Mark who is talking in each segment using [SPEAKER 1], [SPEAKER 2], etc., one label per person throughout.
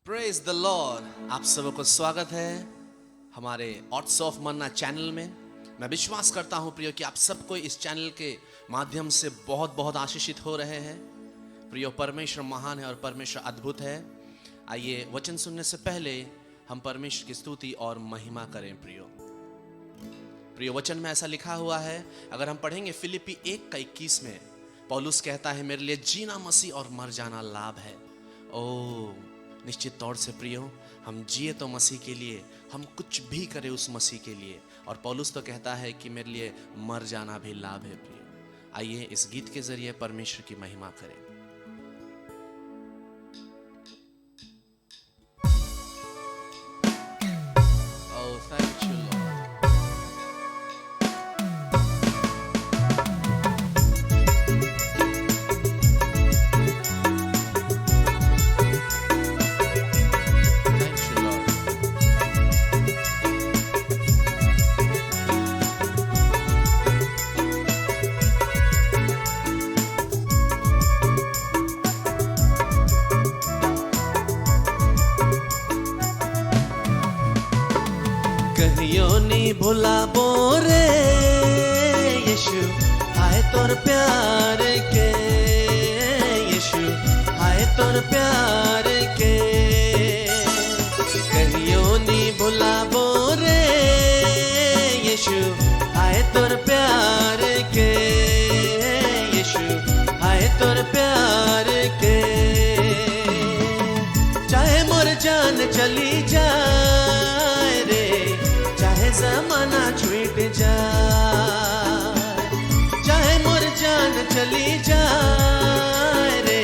[SPEAKER 1] Praise the Lord. आप सबको स्वागत है हमारे ऑट्स ऑफ मन्ना चैनल में। मैं विश्वास करता हूं प्रियो कि आप सबको इस चैनल के माध्यम से बहुत बहुत आशीषित हो रहे हैं। प्रियो, परमेश्वर महान है और परमेश्वर अद्भुत है। आइए वचन सुनने से पहले हम परमेश्वर की स्तुति और महिमा करें। प्रियो वचन में ऐसा लिखा हुआ है, अगर हम पढ़ेंगे फिलिप्पी 1:21 में पौलुस कहता है, मेरे लिए जीना मसीह और मर जाना लाभ है। ओ निश्चित तौर से प्रियो, हम जिए तो मसीह के लिए, हम कुछ भी करें उस मसीह के लिए। और पौलुस तो कहता है कि मेरे लिए मर जाना भी लाभ है। प्रियो, आइए इस गीत के जरिए परमेश्वर की महिमा करें। Oh, thank you, Lord. कहियो नी भुलाबो रे यीशु, हाय तोर प्यार के यीशु, हाय तोर प्यार के। कहियो नी भुलाबो रे यीशु, हाय तोर प्यार के यीशु, हाय तोर प्यार के। चाहे मोर जान चली जाए रे, चाहे ज़माना छूट जाए, चाहे मोर जान चली जाए रे,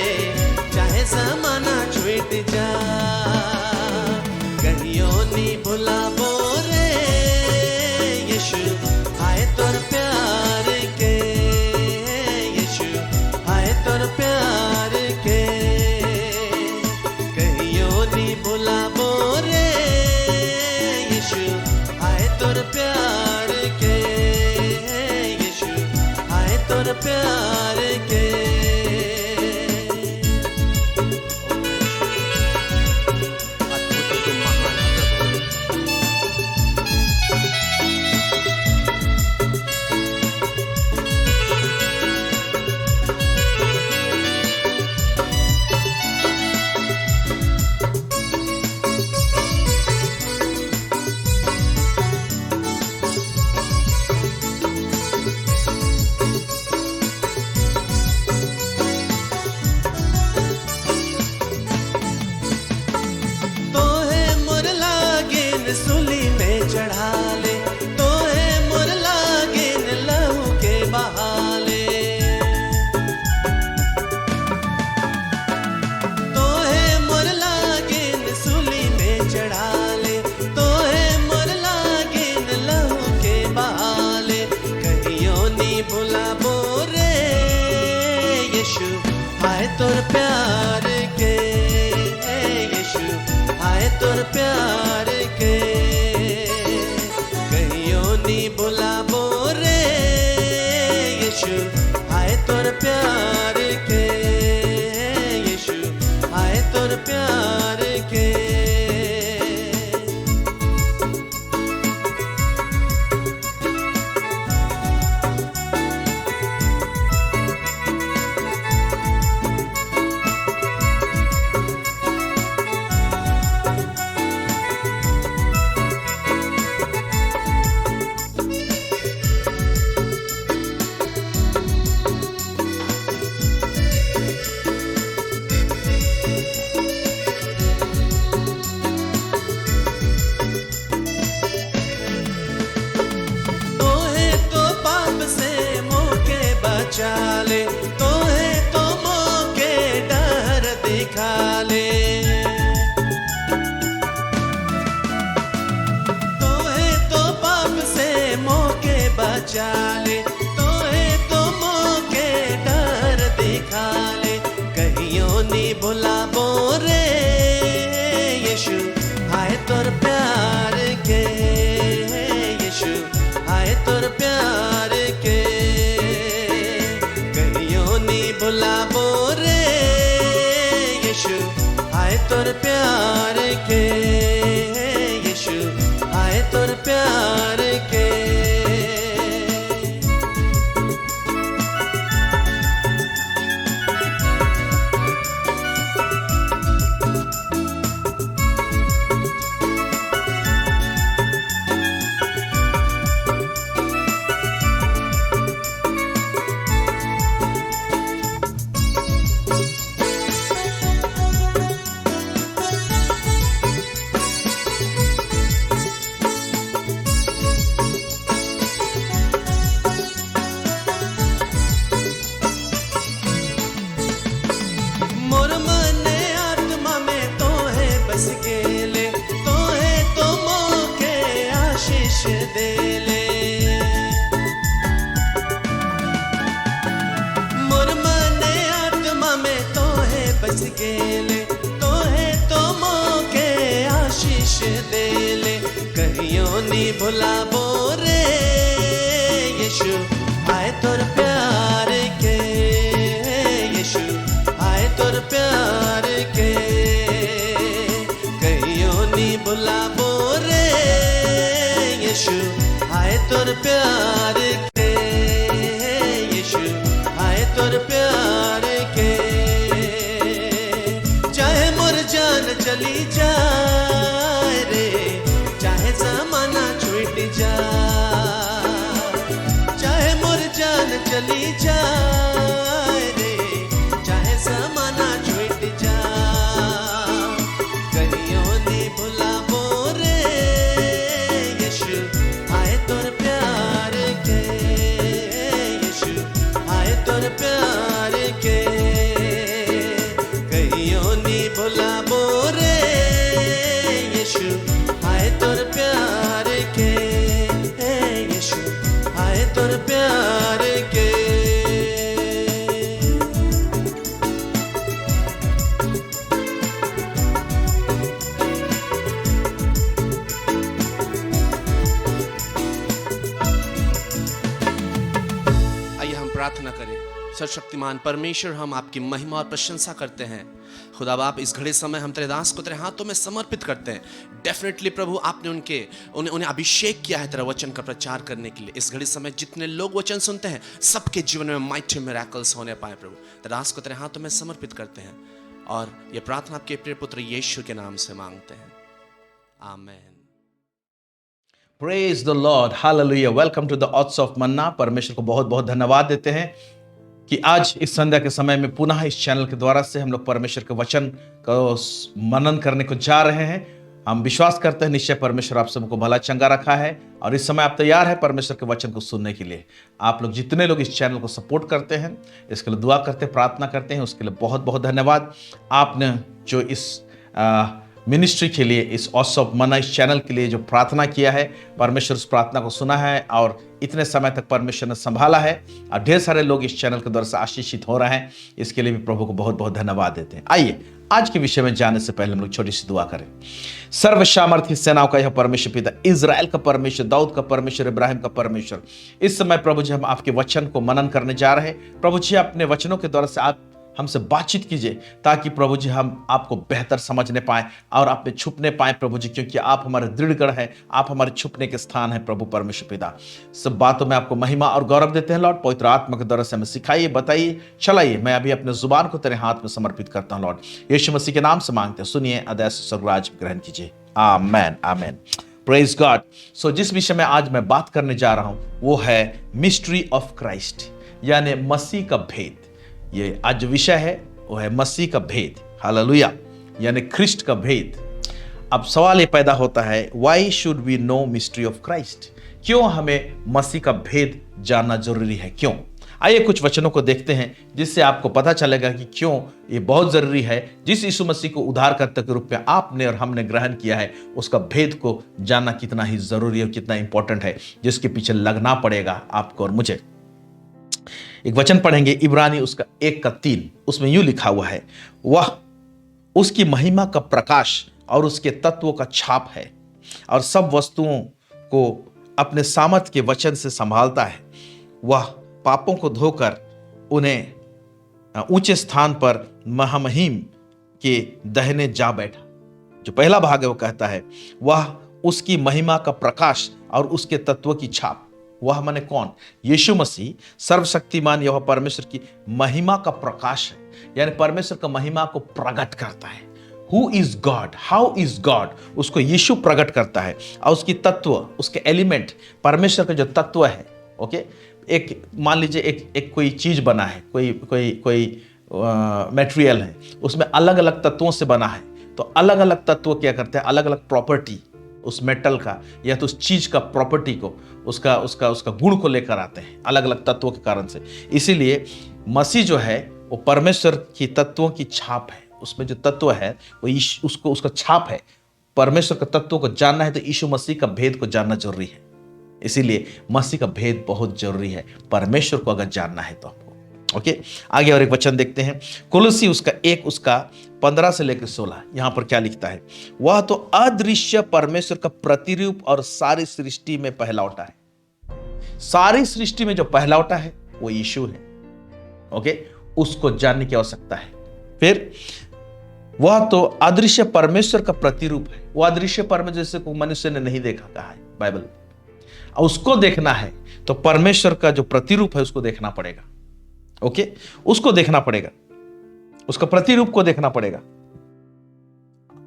[SPEAKER 1] चाहे ज़माना छूट जाए। कहियो नी भुलाबो रे यीशु, हाय तोर प्यार के यीशु, हाय तोर प्यार के। कहियो नी भुलाबो रे यीशु, हाय तोर प्यार के यीशु, हाय तोर प्यार के। अद्भुत तुम महान प्रभु। सुली में चढ़ा ले, तो है मोर लागिन लहू के बहाले, तो है मोर लागिन सुली में चढ़ा ले, तो है मोर लागिन लहू के बहाले। कहियो नी भुलाबो रे यीशु, हाय तोर प्यार के यीशु, हाय तोर प्यार के। कहियो नी भुलाबो रे यीशु, हाय तोर प्यार के यीशु, हाय तोर प्यार के। चाले तो है तो मौके डर दिखा ले, तो है तो पाप से मौके बचा ले, तो है तो मौके डर दिखा ले। कहियो नी भुलाबो रे यीशु, हाय तोर प्यार के यीशु, हाय तोर प्यार के। भुलाबो रे यीशु, हाय तोर प्यार नी भुलाबो रे यीशु आए तोर प्यार के, यीशु आए तोर प्यार के, कहियो नी भुलाबो रे यीशु आए तोर प्यार के, यीशु आए तोर प्यार के। चाहे मोर जान चली जाए रे, चाहे जमाना छूट जाए, चाहे मोर जान चली जाए रे, चाहे जमाना छूट जाए, कहियो नी भुलाबो रे यीशु आए तोर प्यार के, यीशु आए तोर प्यार के, कहियो नी भुलाबो रे यीशु आए तोर प्यार के, यीशु आए तोर प्यार के। आइए हम प्रार्थना करें। सर्वशक्तिमान परमेश्वर, हम आपकी महिमा और प्रशंसा करते हैं। खुदा बाप, इस घड़ी समय हम तेरे दास को तेरे हाथों में समर्पित करते हैं। डेफिनेटली प्रभु, आपने उन्हें अभिषेक किया है तेरा वचन का प्रचार करने के लिए। इस घड़ी समय जितने लोग वचन सुनते हैं, सबके जीवन में माइटी मिरेकल्स होने पाए प्रभु। तेरे दास को तेरे हाथों में समर्पित करते हैं और ये प्रार्थना आपके प्रिय पुत्र यीशु के नाम से मांगते हैं, आमीन।
[SPEAKER 2] Praise the Lord, hallelujah. Welcome to the oats of manna. परमेश्वर को बहुत बहुत धन्यवाद देते हैं कि आज इस संध्या के समय में पुनः इस चैनल के द्वारा से हम लोग परमेश्वर के वचन को मनन करने को जा रहे हैं। हम विश्वास करते हैं निश्चय परमेश्वर आप सबको भला चंगा रखा है और इस समय आप तैयार है परमेश्वर के वचन को सुनने के लिए। आप लोग जितने लोग इस चैनल को सपोर्ट करते हैं, इसके लिए दुआ करते हैं, प्रार्थना करते हैं, उसके लिए बहुत बहुत धन्यवाद। आपने जो इस मिनिस्ट्री के लिए, इस ऑट्स ऑफ मन्ना इस चैनल के लिए जो प्रार्थना किया है, परमेश्वर उस प्रार्थना को सुना है और इतने समय तक परमेश्वर ने संभाला है और ढेर सारे लोग इस चैनल के द्वारा से आशीषित हो रहे हैं। इसके लिए भी प्रभु को बहुत बहुत धन्यवाद देते हैं। आइए आज के विषय में जाने से पहले हम लोग छोटी सी दुआ करें। सर्वसामर्थी सेनाओं का यह परमेश्वर पिता, इजराइल का परमेश्वर, दाऊद का परमेश्वर, इब्राहिम का परमेश्वर, इस समय प्रभु जी हम आपके वचन को मनन करने जा रहे हैं। प्रभु जी अपने वचनों के द्वारा से आप हमसे बातचीत कीजिए ताकि प्रभु जी हम आपको बेहतर समझने पाएं और आप में छुपने पाएं प्रभु जी, क्योंकि आप हमारे दृढ़गढ़ हैं, आप हमारे छुपने के स्थान हैं प्रभु परमेश्वर पिता। सब बातों में आपको महिमा और गौरव देते हैं लॉर्ड। पवित्र आत्मा के द्वारा से हमें सिखाइए, बताइए, चलाइए। मैं अभी अपने जुबान को तेरे हाथ में समर्पित करता हूं लॉर्ड, यीशु मसीह के नाम से मांगते हैं, सुनिए, अदय से स्वर्गराज ग्रहण कीजिए, आमेन आमेन। Praise God. सो जिस विषय में आज मैं बात करने जा रहा हूं वो है मिस्ट्री ऑफ क्राइस्ट, यानी मसीह का भेद। ये आज जो विषय है वो है मसीह का भेद, हालेलुया, यानी ख्रिस्ट का भेद। अब सवाल ये पैदा होता है, why should we know mystery of Christ? क्यों हमें मसीह का भेद जानना जरूरी है, क्यों? आइए कुछ वचनों को देखते हैं जिससे आपको पता चलेगा कि क्यों ये बहुत जरूरी है। जिस यीशु मसीह को उद्धारकर्ता के रूप में आपने और हमने ग्रहण किया है, उसका भेद को जानना कितना ही जरूरी है, कितना इंपॉर्टेंट है, जिसके पीछे लगना पड़ेगा आपको और मुझे। एक वचन पढ़ेंगे, इब्रानी उसका 1:3, उसमें यूं लिखा हुआ है, वह उसकी महिमा का प्रकाश और उसके तत्वों का छाप है और सब वस्तुओं को अपने सामर्थ के वचन से संभालता है। वह पापों को धोकर उन्हें ऊंचे स्थान पर महामहिम के दाहिने जा बैठा। जो पहला भाग है वो कहता है, वह उसकी महिमा का प्रकाश और उसके तत्वों की छाप। वह माने कौन? यीशु मसीह सर्वशक्तिमान यहोवा परमेश्वर की महिमा का प्रकाश है, यानी परमेश्वर का महिमा को प्रकट करता है। Who is God, how is God, उसको यीशु प्रकट करता है और उसकी तत्व, उसके एलिमेंट, परमेश्वर का जो तत्व है, ओके। एक मान लीजिए एक कोई चीज बना है, कोई मटेरियल है, उसमें अलग अलग तत्वों से बना है, तो अलग अलग तत्व क्या करते हैं, अलग अलग प्रॉपर्टी उस मेटल का या तो उस चीज का प्रॉपर्टी को, उसका गुण को लेकर आते हैं अलग अलग तत्वों के कारण से। इसीलिए मसीह जो है वो परमेश्वर की तत्वों की छाप है। उसमें जो तत्व है वो उसका छाप है। परमेश्वर का तत्वों को जानना है तो यीशु मसीह का भेद को जानना जरूरी है। इसीलिए मसीह का भेद बहुत जरूरी है परमेश्वर को अगर जानना है तो आपको। ओके, आगे और एक वचन देखते हैं, कुलुसी उसका 1 उसका 15 से लेकर 16। यहां पर क्या लिखता है, वह तो अदृश्य परमेश्वर का प्रतिरूप और सारी सृष्टि में पहलौठा है। सारी सृष्टि में जो पहलौठा है वो यीशु है। ओके, उसको जानने की आवश्यकता है। फिर वह तो अदृश्य परमेश्वर का प्रतिरूप है। वह अदृश्य परमेश्वर जैसे को मनुष्य ने नहीं देखा, कहा है बाइबल। उसको देखना है तो परमेश्वर का जो प्रतिरूप है उसको देखना पड़ेगा। ओके, उसको देखना पड़ेगा, उसका प्रतिरूप को देखना पड़ेगा।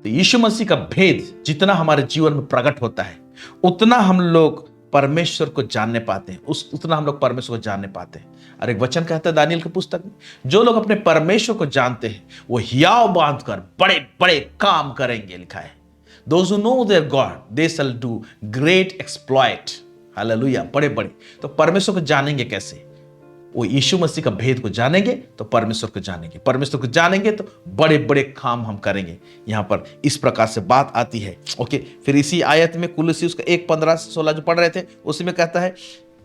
[SPEAKER 2] तो यीशु मसीह का भेद जितना हमारे जीवन में प्रकट होता है उतना हम लोग परमेश्वर को जानने पाते हैं, उतना हम लोग परमेश्वर को जानने पाते हैं। और एक वचन कहता है दानियल की पुस्तक में, जो लोग अपने परमेश्वर को जानते हैं वो हियाव बांधकर बड़े बड़े काम करेंगे, लिखा है। Those who know their God, they shall do great exploit. Hallelujah, बड़े बड़े। तो परमेश्वर को जानेंगे कैसे? वो यीशु मसीह का भेद को जानेंगे तो परमेश्वर को जानेंगे, परमेश्वर को जानेंगे तो बड़े बड़े काम हम करेंगे। यहां पर इस प्रकार से बात आती है। ओके, फिर इसी आयत में कुलुसी उसका 1:15 से 16 जो पढ़ रहे थे उसी में कहता है,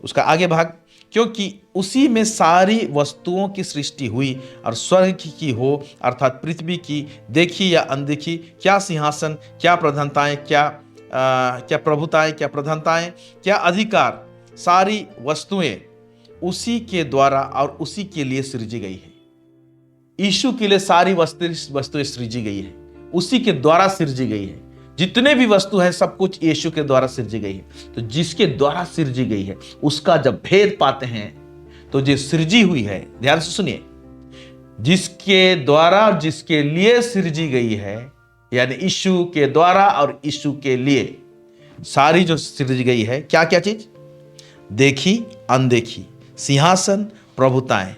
[SPEAKER 2] उसका आगे भाग, क्योंकि उसी में सारी वस्तुओं की सृष्टि हुई और स्वर्ग की हो अर्थात पृथ्वी की, देखी या अनदेखी, क्या सिंहासन, क्या प्रधानताएं, क्या प्रभुताएं, क्या प्रधानताएं, क्या अधिकार, सारी वस्तुएं उसी के द्वारा और उसी के लिए सृजी गई है। यीशु के लिए सारी वस्तुएं सृजी गई है, उसी के द्वारा सृजी गई है। जितने भी वस्तु है सब कुछ यीशु के द्वारा सृजी गई है। तो जिसके द्वारा सृजी गई है उसका जब भेद पाते हैं तो जो सृजी हुई है, ध्यान से सुनिए, जिसके द्वारा और जिसके लिए सृजी गई है, यानी यीशु के द्वारा और यीशु के लिए सारी जो सृजी गई है, क्या क्या चीज, देखी अनदेखी, सिंहासन, प्रभुताएं,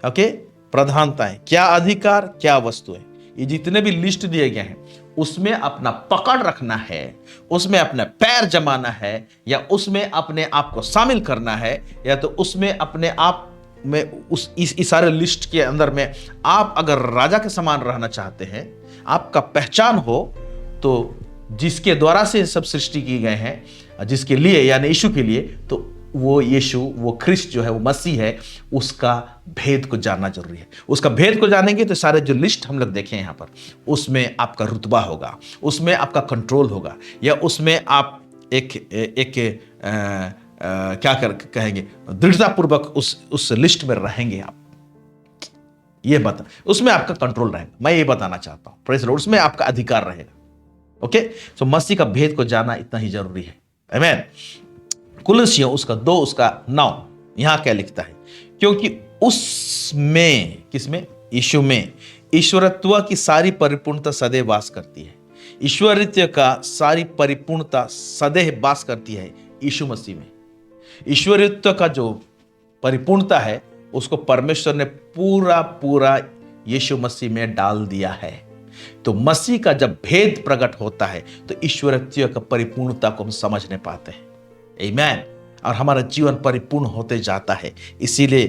[SPEAKER 2] ओके, प्रधानताएं, क्या अधिकार, क्या वस्तुएं, ये जितने भी लिस्ट दिए गए हैं उसमें अपना पकड़ रखना है, उसमें अपना पैर जमाना है, या उसमें अपने आप को शामिल करना है, या तो उसमें अपने आप में इस सारे लिस्ट के अंदर में आप अगर राजा के समान रहना चाहते हैं, आपका पहचान हो, तो जिसके द्वारा से सब सृष्टि की गए हैं, जिसके लिए यानी यीशु के लिए, तो वो यीशु, वो ख्रिस्त जो है, वो मसीह है, उसका भेद को जानना जरूरी है। उसका भेद को जानेंगे तो सारे जो लिस्ट हम लोग देखें यहाँ पर, उसमें आपका रुतबा होगा, उसमें आपका कंट्रोल होगा, या उसमें आप क्या कहेंगे, दृढ़तापूर्वक उस लिस्ट में रहेंगे आप, ये बता, उसमें आपका कंट्रोल रहेगा। मैं ये बताना चाहता हूं, प्रेज़ लॉर्ड, उसमें आपका अधिकार रहेगा। ओके, तो मसीह का भेद को जानना इतना ही जरूरी है। आमीन। कुलुसियों उसका 2 उसका 9 यहां क्या लिखता है, क्योंकि उसमें, किसमें, यीशु में ईश्वरत्व की सारी परिपूर्णता सदैव वास करती है। ईश्वरत्व का सारी परिपूर्णता सदैव वास करती है यीशु मसीह में। ईश्वरत्व का जो परिपूर्णता है उसको परमेश्वर ने पूरा यीशु मसीह में डाल दिया है। तो मसीह का जब भेद प्रकट होता है तो ईश्वरत्व का परिपूर्णता को हम समझने पाते हैं। आमीन। और हमारा जीवन परिपूर्ण होते जाता है, इसीलिए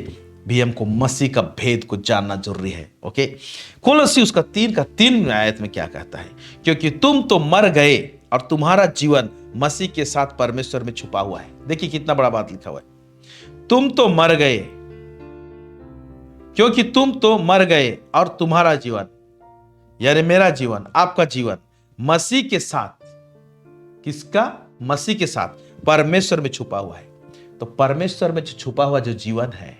[SPEAKER 2] भी हमको मसीह का भेद को जानना जरूरी है। ओके, कुलुसी उसका 3 आयत में क्या कहता है, क्योंकि तुम तो मर गए और तुम्हारा जीवन मसीह के साथ परमेश्वर में छुपा हुआ है। देखिए कितना बड़ा बात लिखा हुआ है, तुम तो मर गए, क्योंकि तुम तो मर गए और तुम्हारा जीवन, यानी मेरा जीवन, आपका जीवन मसीह के साथ, किसका, मसीह के साथ परमेश्वर में छुपा हुआ है। तो परमेश्वर में छुपा हुआ जो जीवन है,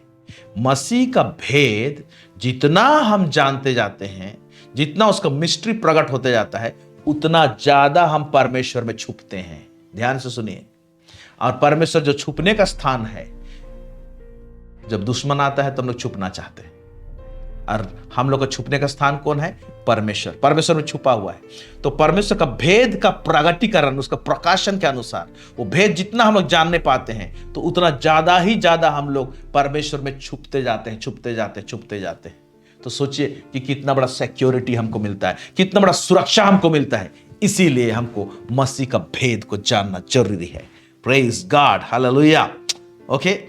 [SPEAKER 2] मसीह का भेद जितना हम जानते जाते हैं, जितना उसका मिस्ट्री प्रकट होते जाता है, उतना ज्यादा हम परमेश्वर में छुपते हैं। ध्यान से सुनिए। और परमेश्वर जो छुपने का स्थान है, जब दुश्मन आता है तो हम लोग छुपना चाहते हैं, और हम लोग का छुपने का स्थान कौन है, परमेश्वर। परमेश्वर में छुपा हुआ है। तो परमेश्वर का भेद का प्रगटीकरण, उसका प्रकाशन के अनुसार वो भेद जितना हम लोग जानने पाते हैं तो उतना ज्यादा हम लोग परमेश्वर में छुपते जाते हैं। तो सोचिए कि कितना बड़ा सिक्योरिटी हमको मिलता है, कितना बड़ा सुरक्षा हमको मिलता है। इसीलिए हमको मसीह का भेद को जानना जरूरी है। Praise God, hallelujah. ओके,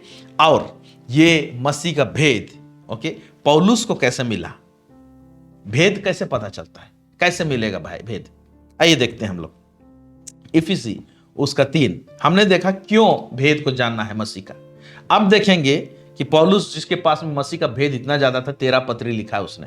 [SPEAKER 2] और ये मसीह का भेद, ओके, पौलुस को कैसे मिला, भेद कैसे पता चलता है, कैसे मिलेगा भाई भेद, आइए देखते हैं हम लोग। इफिसी उसका 3 हमने देखा क्यों भेद को जानना है मसीह का। अब देखेंगे कि पौलुस जिसके पास में मसीह का भेद इतना ज्यादा था, 13 पत्री लिखा है उसने,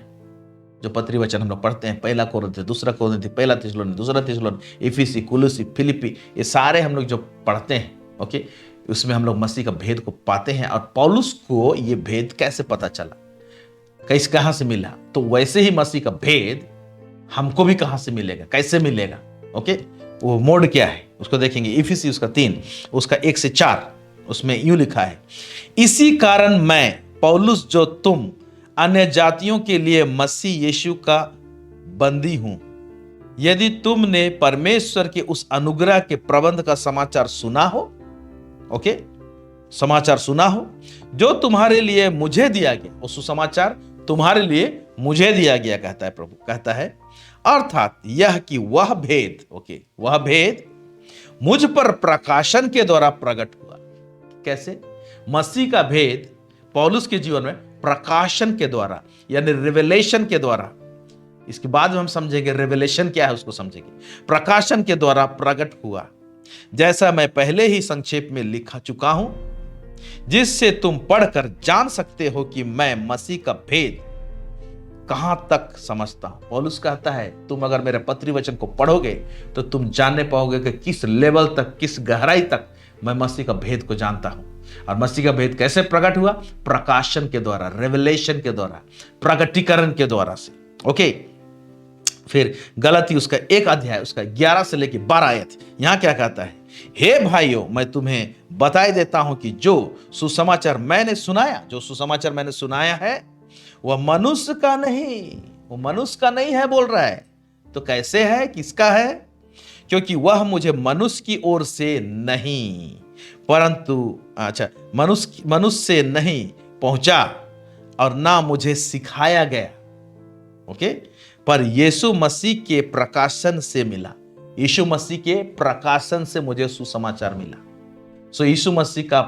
[SPEAKER 2] जो पत्री वचन हम लोग पढ़ते हैं, पहला कोरिन्थी, दूसरा कोरिन्थी, पहला थिस्सलुनी, दूसरा थिस्सलुनी, इफिसी, कुलुसी, फिलिपी, ये सारे हम लोग जो पढ़ते हैं, ओके, उसमें हम लोग मसीह का भेद को पाते हैं। और पौलुस को ये भेद कैसे पता चला, कहां से मिला, तो वैसे ही मसीह का भेद हमको भी कहां से मिलेगा, कैसे मिलेगा, ओके, वो मोड क्या है उसको देखेंगे। इफिसी उसका 3 उसका 1 से 4 उसमें यूं लिखा है, इसी कारण मैं पौलुस जो तुम अन्य जातियों के लिए मसीह यीशु का बंदी हूं, यदि तुमने परमेश्वर के उस अनुग्रह के प्रबंध का समाचार सुना हो, ओके, समाचार सुना हो जो तुम्हारे लिए मुझे दिया गया, वो सुसमाचार तुम्हारे लिए मुझे दिया गया, कहता है प्रभु, कहता है, अर्थात यह कि वह भेद, ओके, वह भेद मुझ पर प्रकाशन के द्वारा प्रकट हुआ। कैसे? मसीह का भेद पौलुस के जीवन में प्रकाशन के द्वारा, यानी रिवेलेशन के द्वारा, इसके बाद में हम समझेंगे रिवेलेशन क्या है, उसको समझेंगे, प्रकाशन के द्वारा प्रकट हुआ, जैसा मैं पहले ही संक्षेप में लिखा चुका हूं, जिससे तुम पढ़कर जान सकते हो कि मैं मसीह का भेद कहां तक समझता हूं। पौलुस कहता है, तुम अगर मेरे पत्री वचन को पढ़ोगे तो तुम जानने पाओगे कि किस लेवल तक, किस गहराई तक मैं मसीह का भेद को जानता हूं। और मसीह का भेद कैसे प्रकट हुआ? प्रकाशन के द्वारा, रेवलेशन के द्वारा, प्रकटीकरण के द्वारा से, ओके। फिर गलती उसका 1 अध्याय उसका 11 से लेकर 12 आयत, यहां क्या कहता है, हे भाइयों, मैं तुम्हें बताई देता हूं कि जो सुसमाचार मैंने सुनाया है वह मनुष्य का नहीं, वो मनुष्य का नहीं है बोल रहा है, तो कैसे है, किसका है? क्योंकि वह मुझे मनुष्य की ओर से नहीं, परंतु मनुष्य से नहीं पहुंचा और ना मुझे सिखाया गया, ओके, पर यीशु मसीह के प्रकाशन से मिला। यीशु मसीह के प्रकाशन से मुझे सुसमाचार मिला। सो यीशु मसीह का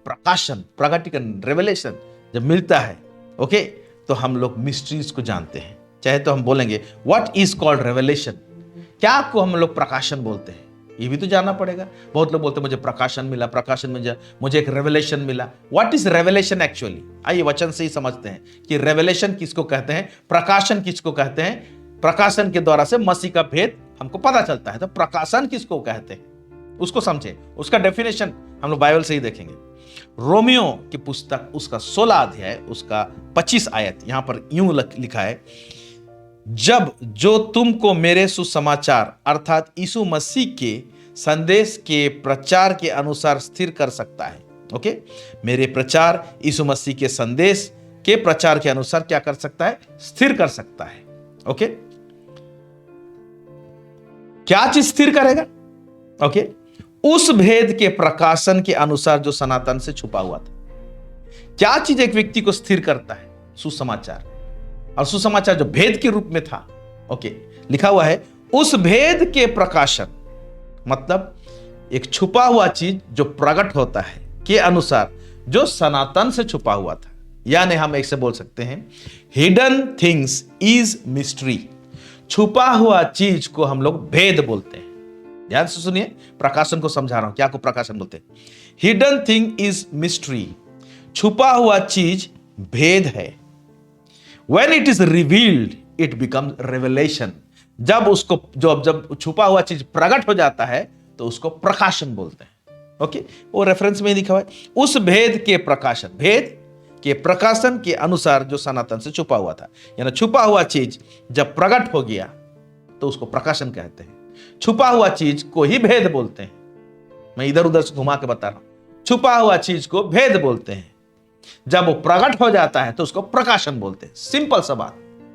[SPEAKER 2] प्रकाशन, प्रकटीकरण, रेवलेशन जब मिलता है, ओके, तो हम लोग मिस्ट्रीज को जानते हैं। चाहे तो हम बोलेंगे व्हाट इज कॉल्ड रेवलेशन, क्या को हम लोग प्रकाशन बोलते हैं, ये भी तो जानना पड़ेगा। बहुत लोग बोलते हैं मुझे प्रकाशन मिला, प्रकाशन में मुझे एक रेवलेशन मिला। What is revelation actually? आइए वचन से ही समझते हैं कि रेवलेशन किसको कहते हैं, प्रकाशन किसको कहते हैं। प्रकाशन के द्वारा से मसीह का भेद हमको पता चलता है, तो प्रकाशन किसको कहते हैं उसको समझे, उसका डेफिनेशन हम लोग बाइबल से ही देखेंगे। रोमियो की पुस्तक उसका 16 अध्याय उसका 25 आयत, यहां पर यूं लिखा है, जब जो तुमको मेरे सुसमाचार अर्थात यीशु मसीह के संदेश के प्रचार के अनुसार स्थिर कर सकता है, ओके, मेरे प्रचार यीशु मसीह के संदेश के प्रचार के अनुसार क्या कर सकता है, स्थिर कर सकता है, ओके। क्या चीज स्थिर करेगा? ओके, उस भेद के प्रकाशन के अनुसार जो सनातन से छुपा हुआ था। क्या चीज एक व्यक्ति को स्थिर करता है? सुसमाचार, और सुसमाचार जो भेद के रूप में था, ओके, लिखा हुआ है उस भेद के प्रकाशन, मतलब एक छुपा हुआ चीज जो प्रकट होता है के अनुसार जो सनातन से छुपा हुआ था। यानी हम एक से बोल सकते हैं हिडन थिंग्स इज मिस्ट्री, छुपा हुआ चीज को हम लोग भेद बोलते हैं। ध्यान से सुनिए, प्रकाशन को समझा रहा हूं, क्या को प्रकाशन बोलते हैं। हिडन थिंग इज मिस्ट्री, छुपा हुआ चीज भेद है। When it is revealed, it becomes revelation. जब उसको जब छुपा हुआ चीज प्रकट हो जाता है तो उसको प्रकाशन बोलते हैं, ओके। वो रेफरेंस में लिखा हुआ है, उस भेद के प्रकाशन, भेद के प्रकाशन के अनुसार जो सनातन से छुपा हुआ था। यानी छुपा हुआ चीज जब प्रकट हो गया तो उसको प्रकाशन कहते हैं। छुपा हुआ चीज को ही भेद बोलते हैं। मैं इधर उधर से घुमा के बता रहा हूं, छुपा हुआ चीज को भेद बोलते हैं, जब वो प्रकट हो जाता है तो उसको प्रकाशन बोलते हैं। सिंपल सा बात,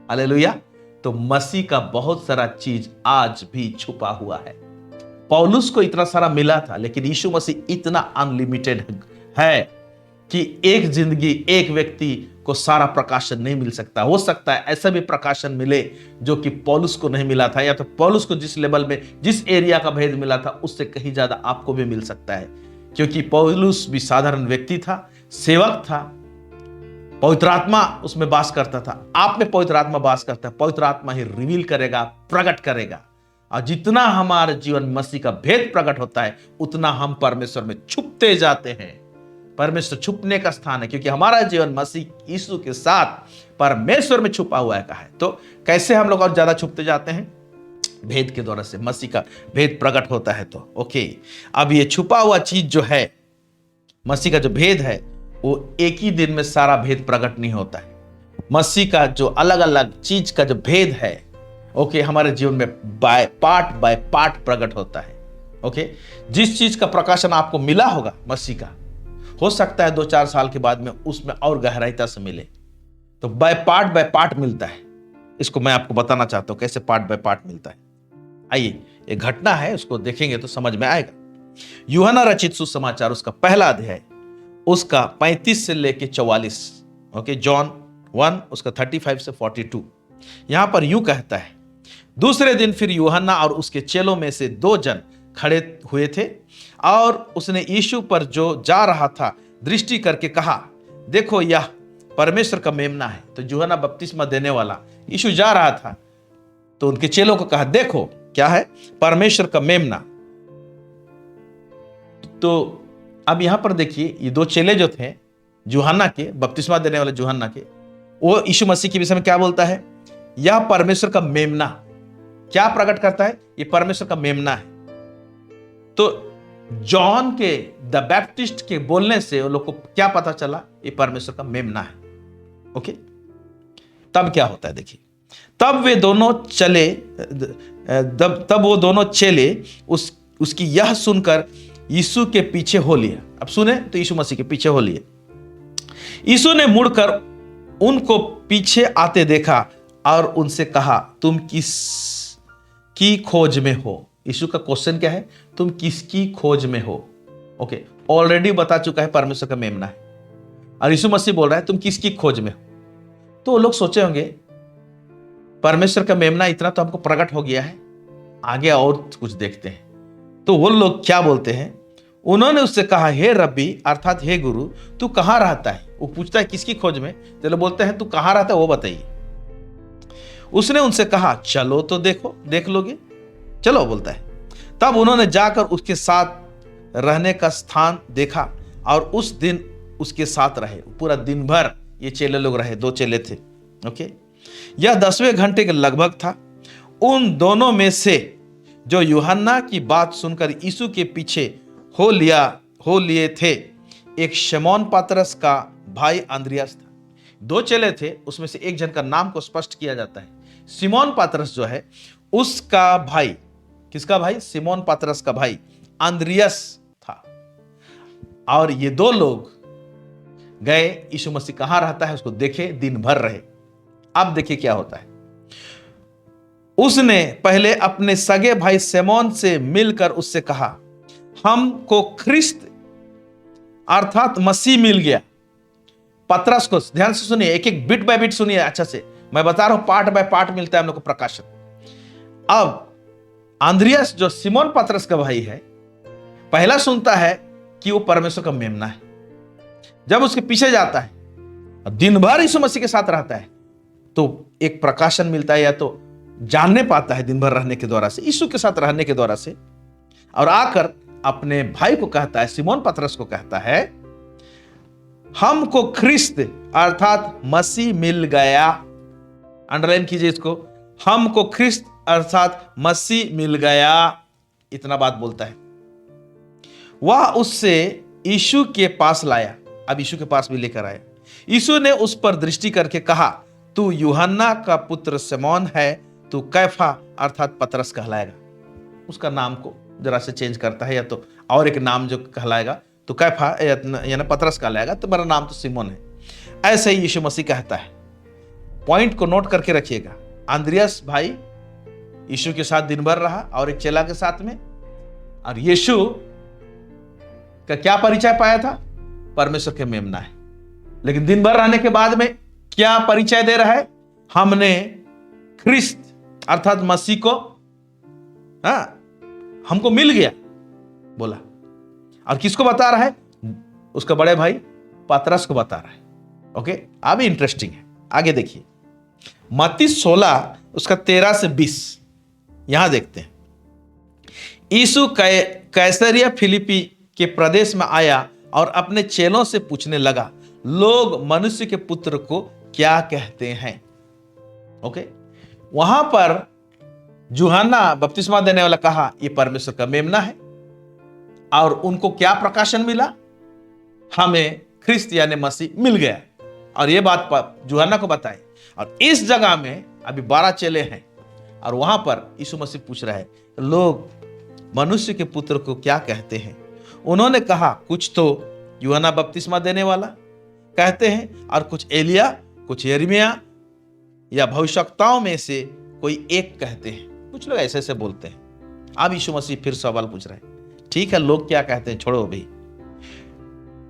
[SPEAKER 2] हालेलुया। तो मसीह का बहुत सारा चीज आज भी छुपा हुआ है। पौलुस को इतना सारा मिला था, लेकिन यीशु मसीह इतना अनलिमिटेड है कि एक जिंदगी, एक व्यक्ति को सारा प्रकाशन नहीं मिल सकता। हो सकता है ऐसा भी प्रकाशन मिले जो कि पौलुस को नहीं मिला था, या तो पौलुस को जिस लेवल में, जिस एरिया का भेद मिला था उससे कहीं ज्यादा आपको भी मिल सकता है, क्योंकि पौलुस भी साधारण व्यक्ति था, सेवक था, पवित्र आत्मा उसमें वास करता था। आप में पवित्र आत्मा वास करता है, पवित्र आत्मा ही रिवील करेगा, प्रकट करेगा। और जितना हमारे जीवन में मसीह का भेद प्रकट होता है उतना हम परमेश्वर में छुपते जाते हैं, परमेश्वर छुपने का स्थान है, क्योंकि हमारा जीवन मसीह यीशु के साथ परमेश्वर में छुपा हुआ है कहा है। तो कैसे हम लोग और ज्यादा छुपते जाते हैं? भेद के द्वारा से मसीह का भेद प्रकट होता है। तो ओके, अब ये छुपा हुआ चीज जो है, मसीह का जो भेद है, वो एक ही दिन में सारा भेद प्रकट नहीं होता है। मसीह का जो अलग अलग चीज का जो भेद है, ओके, हमारे जीवन में बाय पार्ट प्रकट होता है। ओके, जिस चीज का प्रकाशन आपको मिला होगा मसीह का, हो सकता है 2-4 साल के बाद में उसमें और गहराईता से मिले। तो बाय पार्ट मिलता है। इसको मैं आपको बताना चाहता हूं कैसे पार्ट बाय पार्ट मिलता है। आइए, एक घटना है, उसको देखेंगे तो समझ में आएगा। यूहन्ना रचित सुसमाचार उसका पहला अध्याय, उसका 35 से लेके 44, ओके, जॉन 1 उसका 35 से 42। यहां पर यूं कहता है, दूसरे दिन फिर यूहन्ना और उसके चेलों में से 2 जन खड़े हुए थे और उसने यीशु पर जो जा रहा था दृष्टि करके कहा, देखो यह परमेश्वर का मेमना है। तो यूहन्ना बपतिस्मा देने वाला यीशु जा रहा था, तो उनके चेलों को कहा, देखो क्या है, परमेश्वर का मेमना। तो अब यहां पर देखिए, ये 2 चेले जो थे यूहन्ना के, बपतिस्मा देने वाले यूहन्ना के, वो यीशु मसीह के विषय में क्या बोलता है? यह परमेश्वर का मेमना। क्या प्रकट करता है? ये परमेश्वर का मेमना है। तो जॉन के, द बैप्टिस्ट के बोलने से उन लोग को क्या पता चला? ये परमेश्वर का मेमना है। ओके, तब क्या होता है देखिए, तब वे दोनों चले, तब वो दोनों चेले उसकी यह सुनकर यीशु के पीछे हो लिए। अब सुने तो यीशु मसीह के पीछे हो लिए। यीशु ने मुड़कर उनको पीछे आते देखा और उनसे कहा, तुम किसकी खोज में हो? यीशु का क्वेश्चन क्या है? तुम किसकी खोज में हो? ओके, ऑलरेडी बता चुका है परमेश्वर का मेमना है, और यीशु मसीह बोल रहा है तुम किसकी खोज में हो? तो लोग सोचे होंगे परमेश्वर का मेमना इतना तो हमको प्रकट हो गया है, आगे और कुछ देखते हैं। तो वो लोग क्या बोलते हैं? उन्होंने उससे कहा, हे रब्बी, अर्थात हे गुरु, तू कहां रहता है? वो पूछता है किसकी खोज में? चलो बोलते हैं तू कहां रहता है वो बताइए। उसने उनसे कहा, चलो तो देख लोगे। चलो बोलता है। तब उन्होंने जाकर उसके साथ रहने का स्थान देखा और उस दिन उसके साथ रहे। पूरा दिन भर ये चेले लोग रहे, 2 चेले थे। ओके, यह 10वें घंटे के लगभग था। उन दोनों में से जो यूहन्ना की बात सुनकर यीशु के पीछे हो लिए थे, एक शमौन पतरस का भाई अंद्रियास था। 2 चेले थे, उसमें से एक जन का नाम को स्पष्ट किया जाता है। सिमोन पतरस जो है उसका भाई, किसका भाई? सिमोन पतरस का भाई अंद्रियास था। और ये 2 लोग गए, यीशु मसीह कहां रहता है उसको देखे, दिन भर रहे। अब देखिए क्या होता है। उसने पहले अपने सगे भाई सिमोन से मिलकर उससे कहा, हमको ख्रिस्त अर्थात मसीह मिल गया। पतरस को ध्यान से सुनिए, एक एक बिट बाय बिट सुनिए अच्छा से, मैं बता रहा हूं पार्ट बाय पार्ट मिलता है हम लोग को प्रकाशन। अब अंद्रियास जो सिमोन पतरस का भाई है, पहला सुनता है कि वो परमेश्वर का मेमना है। जब उसके पीछे जाता है, दिन भर यीशु मसीह के साथ रहता है, तो एक प्रकाशन मिलता है, या तो जानने पाता है दिन भर रहने के द्वारा से, यीशु के साथ रहने के द्वारा से, और आकर अपने भाई को कहता है, सिमोन पतरस को कहता है, हमको ख्रिस्त अर्थात मसीह मिल गया। अंडरलाइन कीजिए इसको, हमको ख्रिस्त अर्थात मसीह मिल गया। इतना बात बोलता है। वह उससे यीशु के पास लाया। अब यीशु के पास भी लेकर आया। यीशु ने उस पर दृष्टि करके कहा, तू यूहन्ना का पुत्र सिमोन है, तू कैफा अर्थात पतरस कहलाएगा। उसका नाम को जरा से चेंज करता है, या तो और एक नाम जो कहलाएगा तो कैफा यानी पतरस कहलाएगा, तो मेरा नाम तो सिमोन है। ऐसे ही यीशु मसीह कहता है। पॉइंट को नोट करके रखिएगा। अंद्रियास भाई यीशु के साथ दिन भर रहा और एक चेला के साथ में, और यीशु का क्या परिचय पाया था? परमेश्वर के मेमना है। लेकिन दिन भर रहने के बाद में क्या परिचय दे रहा है? हमने ख्रिस्त अर्थात मसीह को, हमको मिल गया बोला। और किसको बता रहा है? उसका बड़े भाई पतरस को बता रहा है। ओके, अभी इंटरेस्टिंग है, आगे देखिए। मत्ती 16 उसका 13 से 20 यहां देखते हैं। यीशु कैसरिया फिलिपी के प्रदेश में आया और अपने चेलों से पूछने लगा, लोग मनुष्य के पुत्र को क्या कहते हैं? ओके, वहां पर यूहन्ना बपतिस्मा देने वाला कहा यह परमेश्वर का मेमना है, और उनको क्या प्रकाशन मिला? हमें ख्रिस्त यानी मसीह मिल गया, और यह बात यूहन्ना को बताई। और इस जगह में अभी 12 चेले हैं, और वहां पर यीशु मसीह पूछ रहा है, लोग मनुष्य के पुत्र को क्या कहते हैं? उन्होंने कहा, कुछ तो यूहन्ना बपतिस्मा देने वाला कहते हैं, और कुछ एलिया, कुछ यिर्मयाह या भविष्यवक्ताओं में से कोई एक कहते हैं। कुछ लोग ऐसे ऐसे बोलते हैं। अब यीशु मसीह फिर सवाल पूछ रहे हैं, ठीक है, लोग क्या कहते हैं छोड़ो भाई,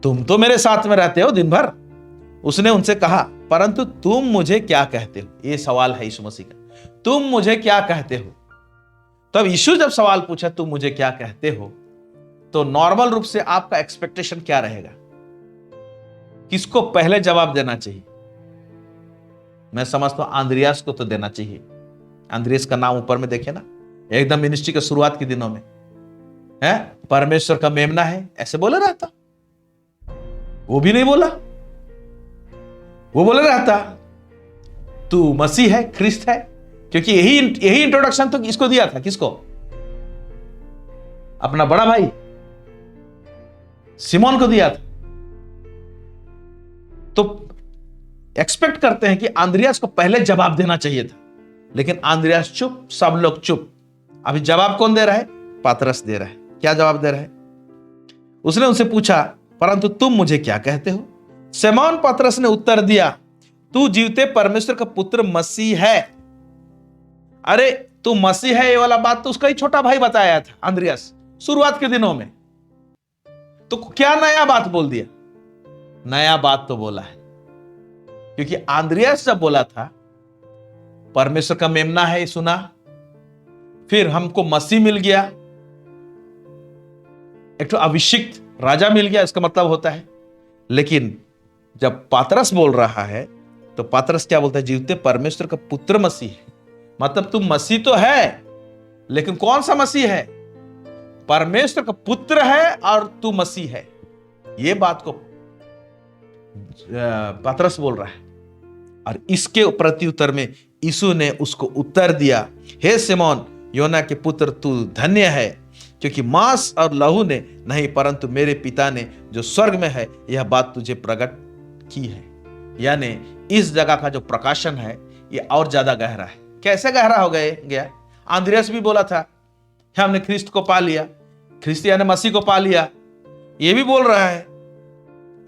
[SPEAKER 2] तुम तो मेरे साथ में रहते हो दिन भर। उसने उनसे कहा, परंतु तुम मुझे क्या कहते हो? यह सवाल है यीशु मसीह का, तुम मुझे क्या कहते हो? तब यीशु जब सवाल पूछा तुम मुझे क्या कहते हो, तो नॉर्मल रूप से आपका एक्सपेक्टेशन क्या रहेगा? किसको पहले जवाब देना चाहिए? मैं समझता हूं आंद्रियास को तो देना चाहिए। आंद्रियास का नाम ऊपर में देखे ना, एकदम मिनिस्ट्री के शुरुआत के दिनों में है, परमेश्वर का मेमना है, ऐसे बोले रहता। वो भी नहीं बोला, वो बोले रहता तू मसीह है, ख्रिस्त है, क्योंकि यही इंट्रोडक्शन तो इसको दिया था। किसको? अपना बड़ा भाई सिमोन को दिया था। तो एक्सपेक्ट करते हैं कि आंद्रियास को पहले जवाब देना चाहिए था, लेकिन आंद्रियास चुप, सब लोग चुप। अभी जवाब कौन दे रहा है? पतरस दे रहा है। क्या जवाब दे रहा है? उसने उनसे पूछा, परंतु तुम मुझे क्या कहते हो? सिमोन पतरस ने उत्तर दिया, तू जीवते परमेश्वर का पुत्र मसीह है। अरे तू मसीह है, ये वाला बात तो उसका ही छोटा भाई बताया था आंद्रियास शुरुआत के दिनों में। तो क्या नया बात बोल दिया? नया बात तो बोला है, क्योंकि आंद्रियास जब बोला था परमेश्वर का मेमना है, सुना, फिर हमको मसीह मिल गया, एक तो अभिषिक्त राजा मिल गया, इसका मतलब होता है। लेकिन जब पतरस बोल रहा है तो पतरस क्या बोलता है? जीवते परमेश्वर का पुत्र मसीह है। मतलब तू मसीह तो है, लेकिन कौन सा मसीह है? परमेश्वर का पुत्र है और तू मसीह है। यह बात को पतरस बोल रहा है। और इसके प्रत्युत्तर में यीशु ने उसको उत्तर दिया, हे सिमोन योना के पुत्र, तू धन्य है, क्योंकि मांस और लहू ने नहीं, परंतु मेरे पिता ने जो स्वर्ग में है यह बात तुझे प्रकट की है। यानी इस जगह का जो प्रकाशन है यह और ज्यादा गहरा है। कैसे गहरा हो गया? आंद्रियास भी बोला था हमने ख्रिस्त को पा लिया, ख्रिस्त यानी मसीह को पा लिया। ये भी बोल रहा है,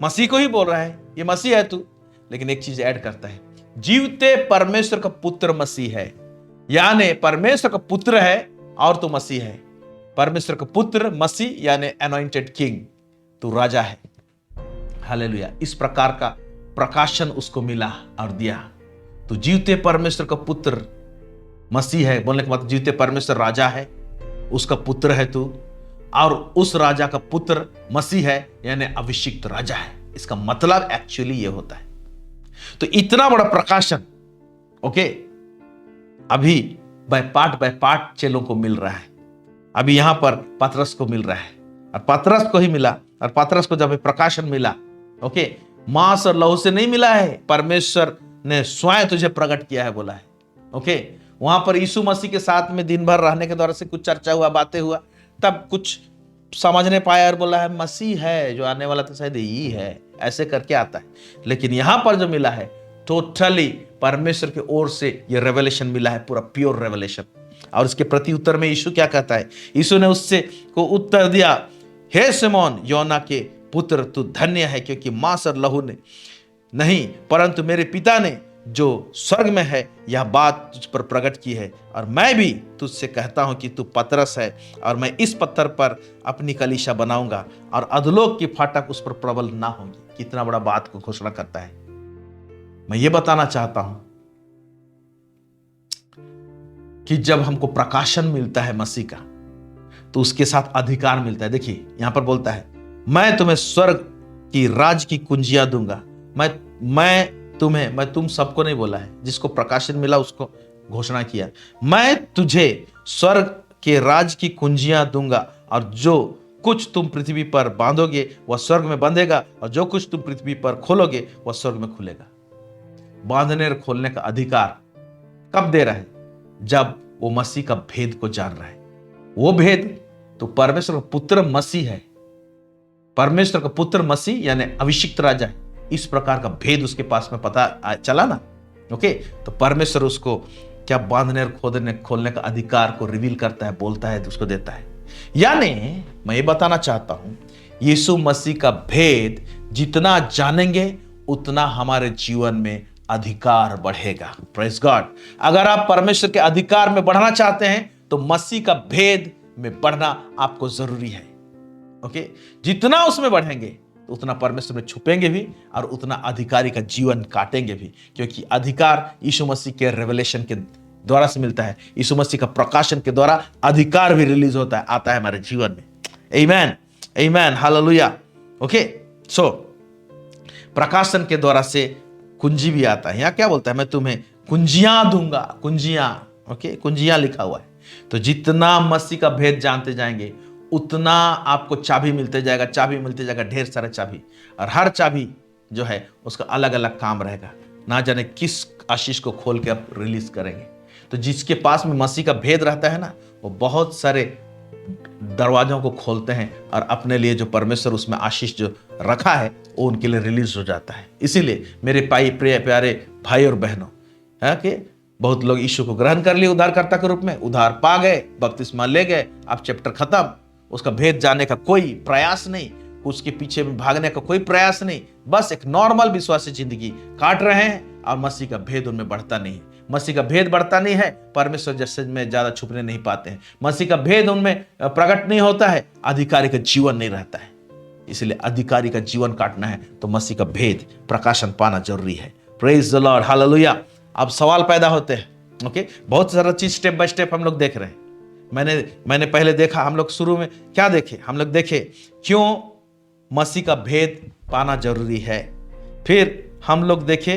[SPEAKER 2] मसीह को ही बोल रहा है, ये मसीह है तू। लेकिन एक चीज ऐड करता है, जीवते परमेश्वर का पुत्र मसीह है। यानी परमेश्वर का पुत्र है और तू मसीह है। परमेश्वर का पुत्र मसीह यानी अनॉइंटेड किंग, तू राजा है। हालेलुया। इस प्रकार का प्रकाशन उसको मिला और दिया। तू जीवते परमेश्वर का पुत्र मसीह है बोलने के बाद जीवते परमेश्वर राजा है, उसका पुत्र है तू, और उस राजा का पुत्र मसीह है यानी अभिषिक्त राजा है। इसका मतलब एक्चुअली ये होता है। तो इतना बड़ा प्रकाशन ओके अभी बाय पार्ट चेलों को मिल रहा है। अभी यहां पर पतरस को मिल रहा है, और पतरस को ही मिला, और पतरस को जब प्रकाशन मिला ओके, मांस और लहू से नहीं मिला है, परमेश्वर ने स्वयं तुझे प्रकट किया है बोला है। ओके, वहां पर यीशु मसीह के साथ में दिन भर रहने के द्वारा से कुछ चर्चा हुआ, बातें हुआ, तब कुछ समझने पाया और बोला है मसीह है जो आने वाला, तो शायद यही है, ऐसे करके आता है। लेकिन यहां पर जो मिला है टोटली परमेश्वर की ओर से ये रेवलेशन मिला है, पूरा प्योर रेवलेशन। और इसके प्रति उत्तर में यीशु क्या कहता है? यीशु ने उससे को उत्तर दिया, हे सिमोन योना के पुत्र, तू धन्य है, क्योंकि मांस और लहू ने नहीं, परंतु मेरे पिता ने जो स्वर्ग में है यह बात तुझ पर प्रकट की है। और मैं भी तुझसे कहता हूं कि तू पतरस है, और मैं इस पत्थर पर अपनी कलीसिया बनाऊंगा, और अधोलोक की फाटक उस पर प्रबल ना होंगी। कितना बड़ा बात को घोषणा करता है। मैं ये बताना चाहता हूं कि जब हमको प्रकाशन मिलता है मसीह का, तो उसके साथ अधिकार मिलता है। देखिए यहां पर बोलता है, मैं तुम्हें स्वर्ग की राज की कुंजियां दूंगा। मैं तुम सबको नहीं बोला है, जिसको प्रकाशन मिला उसको घोषणा किया, मैं तुझे स्वर्ग के राज की कुंजियां दूंगा, और जो कुछ तुम पृथ्वी पर बांधोगे वह स्वर्ग में बंधेगा, और जो कुछ तुम पृथ्वी पर खोलोगे वह स्वर्ग में खुलेगा। बांधने और खोलने का अधिकार कब दे रहा है? जब वो मसीह का भेद को जान रहा है। वो भेद तो परमेश्वर का पुत्र मसीह है। परमेश्वर का पुत्र मसीह यानी अभिषिक्त राजा है। इस प्रकार का भेद उसके पास में पता चला ना, ओके, तो परमेश्वर उसको क्या बांधने और खोलने का अधिकार को रिवील करता है, बोलता है, तो उसको देता है। यानी मैं ये बताना चाहता हूं, यीशु मसीह का भेद जितना जानेंगे उतना हमारे जीवन में अधिकार बढ़ेगा। Praise God. अगर आप परमेश्वर के अधिकार में बढ़ना चाहते हैं तो मसीह का भेद में बढ़ना आपको जरूरी है। ओके, जितना उसमें बढ़ेंगे तो उतना परमेश्वर में छुपेंगे भी और उतना अधिकारी का जीवन काटेंगे भी, क्योंकि अधिकार यीशु मसीह के रेवलेशन के द्वारा से मिलता है। यीशु मसीह का प्रकाशन के द्वारा अधिकार भी रिलीज होता है, आता है हमारे जीवन में। आमीन, आमीन, हालेलुया। ओके, सो प्रकाशन के द्वारा से कुंजी भी आता है। यहाँ क्या बोलता है? मैं तुम्हें कुंजियां दूंगा। कुंजियां, ओके, कुंजियां लिखा हुआ है। तो जितना मसीह का भेद जानते जाएंगे उतना आपको चाबी मिलते जाएगा, चाबी मिलते जाएगा, ढेर सारा चाबी, और हर चाबी जो है उसका अलग अलग काम रहेगा। ना जाने किस आशीष को खोल के आप रिलीज करेंगे। तो जिसके पास में मसीह का भेद रहता है ना, वो बहुत सारे दरवाजों को खोलते हैं और अपने लिए जो परमेश्वर उसमें आशीष जो रखा है वो उनके लिए रिलीज हो जाता है। इसीलिए मेरे प्यारे भाई और बहनों, है कि बहुत लोग यीशु को ग्रहण कर लिए उद्धारकर्ता के रूप में, उद्धार पा गए, बपतिस्मा ले गए, अब चैप्टर खत्म। उसका भेद जानने का कोई प्रयास नहीं, उसके पीछे में भागने का कोई प्रयास नहीं, बस एक नॉर्मल विश्वासी जिंदगी काट रहे हैं और मसीह का भेद उनमें बढ़ता नहीं है। मसीह का भेद बढ़ता नहीं है, परमेश्वर जैसे में ज्यादा छुपने नहीं पाते हैं, मसीह का भेद उनमें प्रकट नहीं होता है, अधिकारी का जीवन नहीं रहता है। इसलिए अधिकारी का जीवन काटना है तो मसीह का भेद प्रकाशन पाना जरूरी है। Praise the Lord, hallelujah. अब सवाल पैदा होते हैं, ओके, बहुत सारा चीज स्टेप बाय स्टेप हम लोग देख रहे हैं। मैंने पहले देखा, हम लोग शुरू में क्या देखे? हम लोग देखे क्यों मसीह का भेद पाना जरूरी है। फिर हम लोग देखे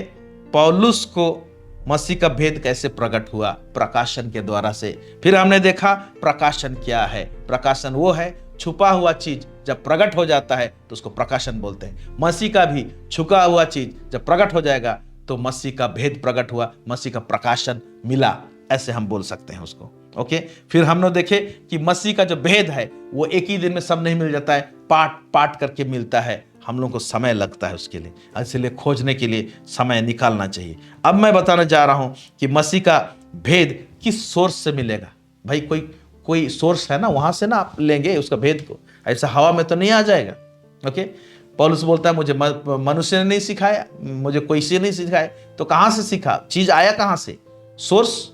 [SPEAKER 2] पौलुस को मसीह का भेद कैसे प्रकट हुआ, प्रकाशन के द्वारा से। फिर हमने देखा प्रकाशन क्या है। प्रकाशन वो है छुपा हुआ चीज जब प्रकट हो जाता है तो उसको प्रकाशन बोलते हैं। मसीह का भी छुपा हुआ चीज जब प्रकट हो जाएगा तो मसीह का भेद प्रकट हुआ, मसीह का प्रकाशन मिला, ऐसे हम बोल सकते हैं उसको। ओके, फिर हमने देखे कि मसीह का जो भेद है वो एक ही दिन में सब नहीं मिल जाता है, पार्ट पार्ट करके मिलता है। हम लोगों को समय लगता है उसके लिए, इसलिए खोजने के लिए समय निकालना चाहिए। अब मैं बताने जा रहा हूं कि मसीह का भेद किस सोर्स से मिलेगा। भाई कोई सोर्स है ना, वहां से ना आप लेंगे उसका भेद को, ऐसा हवा में तो नहीं आ जाएगा। ओके, पौलुस बोलता है मुझे मनुष्य ने नहीं सिखाया, मुझे कोई से नहीं सिखाया, तो कहां से सीखा? चीज आया कहां से? सोर्स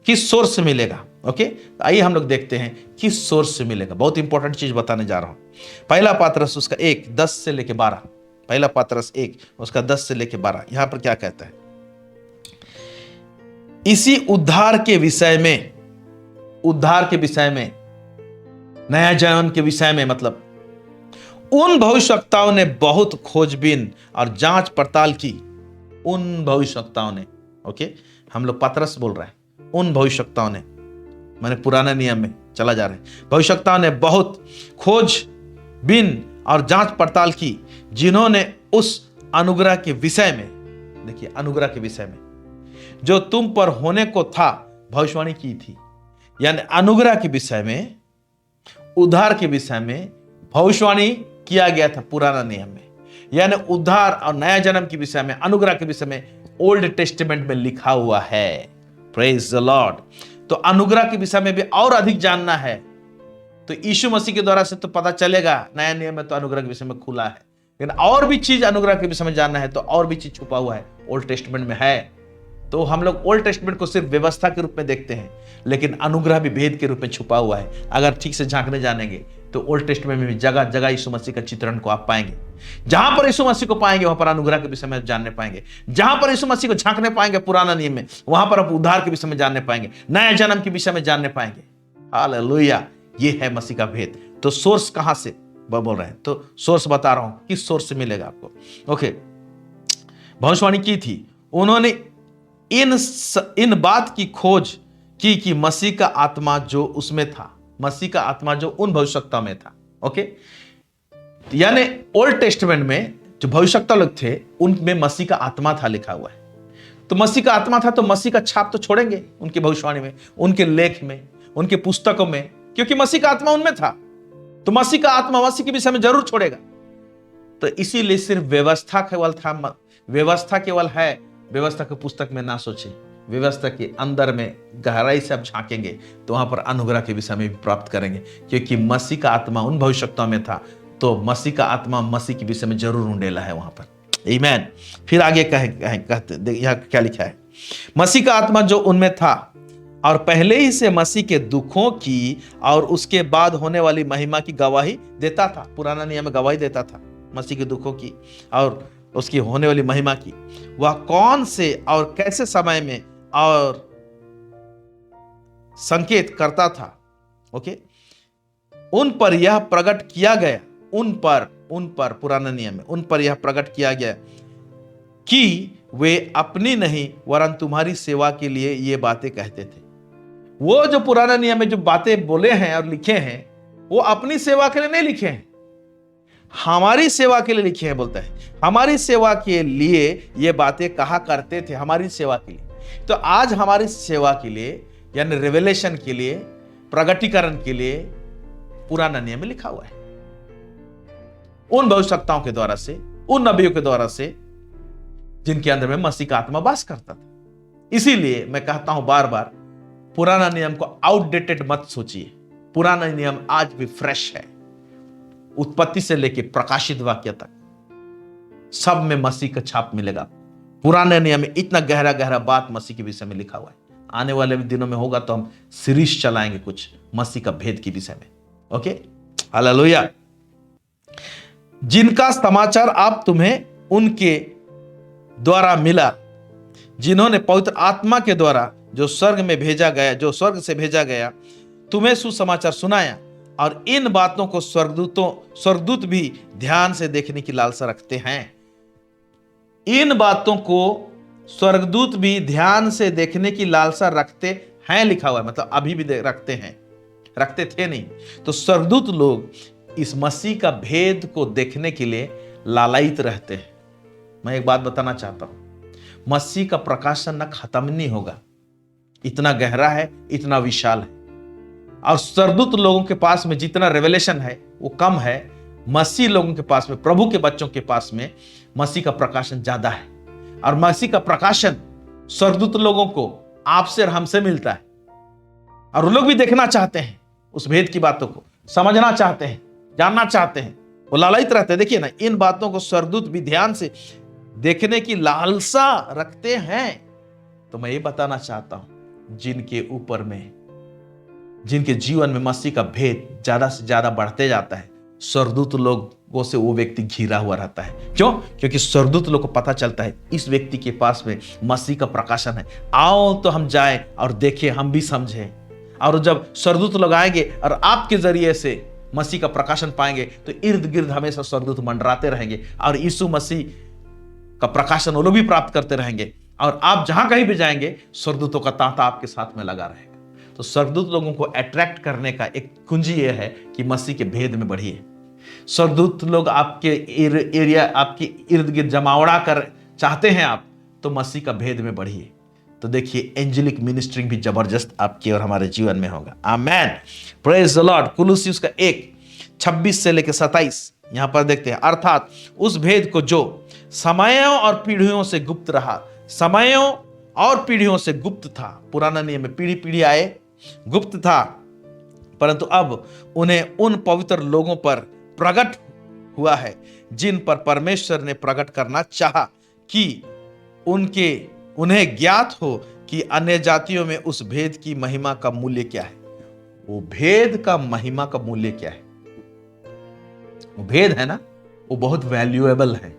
[SPEAKER 2] किस सोर्स से मिलेगा? ओके, आइए हम लोग देखते हैं किस सोर्स से मिलेगा। बहुत इंपॉर्टेंट चीज बताने जा रहा हूं। पहला पात्रस उसका 1:10 से लेके 12, पहला पात्रस 1 उसका 10 से लेके 12, यहां पर क्या कहता है? इसी उद्धार के विषय में, नया जन्म के विषय में, मतलब उन भविष्यवक्ताओं ने बहुत खोजबीन और जांच पड़ताल की। उन भविष्यवक्ताओं ने, ओके, हम लोग पतरस बोल रहे हैं, उन भविष्यवक्ताओं ने, मैंने पुराने नियम में चला जा रहे हैं, भविष्यवक्ताओं ने बहुत खोजबीन और जांच पड़ताल की, जिन्होंने उस अनुग्रह के विषय में, देखिए अनुग्रह के विषय में, जो तुम पर होने को था भविष्यवाणी की थी। यानी अनुग्रह के विषय में, उद्धार के विषय में भविष्यवाणी किया गया था पुराना नियम में। यानी उद्धार और नया जन्म के विषय में, अनुग्रह के विषय में ओल्ड टेस्टामेंट में लिखा हुआ है। Praise the Lord. तो अनुग्रह के विषय में भी और अधिक जानना है तो यीशु मसीह के द्वारा से तो पता चलेगा। नया नियम में तो अनुग्रह के विषय में खुला है, लेकिन और भी चीज अनुग्रह के विषय में जानना है तो और भी चीज छुपा हुआ है, ओल्ड टेस्टामेंट में है। तो हम लोग ओल्ड टेस्टामेंट को सिर्फ व्यवस्था के रूप में देखते हैं, लेकिन अनुग्रह भी भेद के रूप में छुपा हुआ है। अगर ठीक से झांकने जानेंगे तो ओल्ड टेस्टामेंट में भी जगह जगह यीशु मसीह का चित्रण को आप पाएंगे। जहां पर यीशु मसीह को पाएंगे वहां पर अनुग्रह के विषय में जानने पाएंगे। जहां पर यीशु मसीह को झांकने पाएंगे पुराना नियम में, वहां पर आप उद्धार के विषय में जानने पाएंगे, नया जन्म के विषय में जानने पाएंगे। हालेलुया, ये है मसीह का भेद। तो सोर्स कहां से बोल रहे हैं? तो सोर्स बता रहा हूं, किस सोर्स से मिलेगा आपको। ओके, भविष्यवाणी की थी, उन्होंने इन बात की खोज की कि मसीह का आत्मा जो उसमें था, मसीह का आत्मा जो उन भविष्यवक्ताओं में था, ओके, यानी ओल्ड टेस्टमेंट में जो भविष्यवक्ता लोग थे उनमें मसीह का आत्मा था लिखा हुआ है। तो मसीह का आत्मा था तो मसीह का छाप तो छोड़ेंगे उनकी भविष्यवाणी में, उनके लेख में, उनके पुस्तकों में, क्योंकि मसीह का आत्मा उनमें था। तो मसीह का आत्मा मसीह के विषय में जरूर छोड़ेगा। तो इसीलिए सिर्फ व्यवस्था केवल था, व्यवस्था केवल है, व्यवस्था की पुस्तक में ना सोचे, व्यवस्था के अंदर में गहराई से आप झांकेंगे तो वहां पर अनुग्रह के विषय में भी प्राप्त करेंगे, क्योंकि मसीह का आत्मा उन भविष्यवक्ताओं में था। तो मसीह का आत्मा मसीह के विषय में जरूर उंडेला है वहां पर। आमीन। फिर आगे कहते यहाँ क्या लिखा है, मसीह का आत्मा जो उनमें था और पहले ही से मसीह के दुखों की और उसके बाद होने वाली महिमा की गवाही देता था। पुराना नियम में गवाही देता था मसीह के दुखों की और उसकी होने वाली महिमा की। वह कौन से और कैसे समय में और संकेत करता था, ओके, उन पर यह प्रकट किया गया, उन पर पुराना नियम में उन पर यह प्रकट किया गया कि वे अपनी नहीं वरन तुम्हारी सेवा के लिए ये बातें कहते थे। वो जो पुराना नियम में जो बातें बोले हैं और लिखे हैं वो अपनी सेवा के लिए नहीं लिखे हैं, हमारी सेवा के लिए लिखे हैं। बोलता है हमारी सेवा के लिए ये बातें कहा करते थे, हमारी सेवा के लिए। तो आज हमारी सेवा के लिए यानी रेवलेशन के लिए, प्रगटीकरण के लिए पुराना नियम में लिखा हुआ है, उन भविष्यवक्ताओं के द्वारा से, उन नबियों के द्वारा से जिनके अंदर में मसीह का आत्मा वास करता था। इसीलिए मैं कहता हूं बार बार, पुराना नियम को आउटडेटेड मत सोचिए। पुराना नियम आज भी फ्रेश है। उत्पत्ति से लेकर प्रकाशित वाक्य तक सब में मसीह का छाप मिलेगा। पुराने नियम में इतना गहरा गहरा बात मसीह के विषय में लिखा हुआ है। आने वाले दिनों में होगा तो हम सीरीज चलाएंगे कुछ मसीह का भेद के विषय में। Okay, hallelujah. जिनका समाचार आप तुम्हें उनके द्वारा मिला, जिन्होंने पवित्र आत्मा के द्वारा जो स्वर्ग से भेजा गया तुम्हें सुसमाचार सुनाया। और इन बातों को स्वर्गदूत भी ध्यान से देखने की लालसा रखते हैं। इन बातों को स्वर्गदूत भी ध्यान से देखने की लालसा रखते हैं लिखा हुआ है, मतलब अभी भी रखते हैं, रखते थे नहीं। तो स्वर्गदूत लोग इस मसीह का भेद को देखने के लिए लालायित रहते हैं। मैं एक बात बताना चाहता हूं, मसीह का प्रकाशन न खत्म नहीं होगा, इतना गहरा है, इतना विशाल है। और स्वर्गदूत लोगों के पास में जितना रेवलेशन है वो कम है, मसीह लोगों के पास में, प्रभु के बच्चों के पास में मसीह का प्रकाशन ज्यादा है। और मसीह का प्रकाशन स्वर्गदूत लोगों को आपसे और हमसे मिलता है, और वो लोग भी देखना चाहते हैं, उस भेद की बातों को समझना चाहते हैं, जानना चाहते हैं, वो लालायित रहते हैं। देखिए ना, इन बातों को स्वर्गदूत भी ध्यान से देखने की लालसा रखते हैं। तो मैं ये बताना चाहता हूं, जिनके ऊपर में, जिनके जीवन में मसीह का भेद ज्यादा से ज्यादा बढ़ते जाता है, स्वर्गदूत लोगों से वो व्यक्ति घिरा हुआ रहता है। क्यों? क्योंकि स्वर्गदूत लोग को पता चलता है इस व्यक्ति के पास में मसीह का प्रकाशन है, आओ तो हम जाएं और देखें, हम भी समझें। और जब स्वर्गदूत लोग आएंगे और आपके जरिए से मसीह का प्रकाशन पाएंगे तो इर्द गिर्द हमेशा स्वर्गदूत मंडराते रहेंगे और यीशु मसीह का प्रकाशन वो लोग भी प्राप्त करते रहेंगे। और आप जहां कहीं भी जाएंगे स्वर्गदूतों का तांता आपके साथ में लगा रहेगा। तो स्वर्गदूत लोगों को अट्रैक्ट करने का एक कुंजी यह है कि मसीह के भेद में बढ़िए। स्वर्गदूत लोग आपके एरिया, आपके इर्द गिर्द जमावड़ा कर चाहते हैं आप, तो मसीह का भेद में बढ़िए। तो देखिए एंजेलिक मिनिस्ट्रिंग भी जबरदस्त आपके और हमारे जीवन में होगा। आमेन, प्रेज द लॉर्ड। कुलुसियुस का 1:26 से लेकर 27 यहां पर देखते हैं, अर्थात उस भेद को जो समयों और पीढ़ियों से गुप्त रहा, समयों और पीढ़ियों से गुप्त था। पुराना नियम में पीढ़ी पीढ़ी आए, गुप्त था, परंतु अब उन्हें उन पवित्र लोगों पर प्रकट हुआ है जिन पर परमेश्वर ने प्रकट करना चाहा कि उन्हें ज्ञात हो कि अन्य जातियों में उस भेद की महिमा का मूल्य क्या है। वो भेद का महिमा का मूल्य क्या है? वो भेद है ना, वो बहुत वैल्यूएबल है,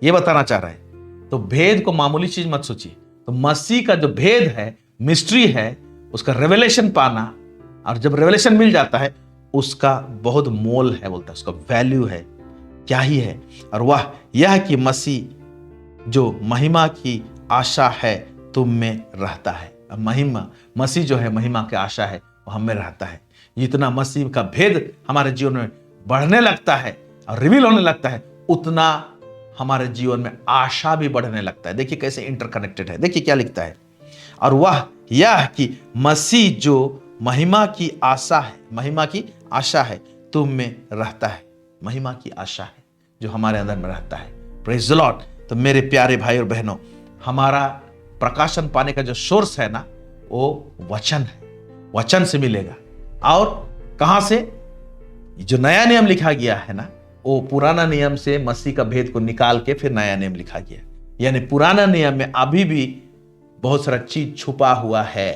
[SPEAKER 2] ये बताना चाह रहा है। तो भेद को मामूली चीज मत सोचिए। तो मसीह का जो भेद है, मिस्ट्री है, उसका रेवलेशन पाना, और जब रेवलेशन मिल जाता है उसका बहुत मोल है, बोलता है उसका वैल्यू है, क्या ही है। और वह यह कि मसीह जो महिमा की आशा है तुम में रहता है। अब महिमा, मसीह जो है महिमा की आशा है वो हम में रहता है। जितना मसीह का भेद हमारे जीवन में बढ़ने लगता है और रिवील होने लगता है, उतना हमारे जीवन में आशा भी बढ़ने लगता है। देखिए कैसे इंटरकनेक्टेड है। देखिए क्या लिखता है, और वह यह कि मसीह जो महिमा की आशा है, महिमा की आशा है, तुम में रहता है। महिमा की आशा है जो हमारे अंदर में रहता है। Praise the Lord. तो मेरे प्यारे भाई और बहनों, हमारा प्रकाशन पाने का जो सोर्स है ना, वो वचन है। वचन से मिलेगा। और कहां से? जो नया नियम लिखा गया है ना, वो पुराना नियम से मसीह का भेद को निकाल के फिर नया नियम लिखा गया। यानी पुराना नियम में अभी भी बहुत सारा चीज छुपा हुआ है।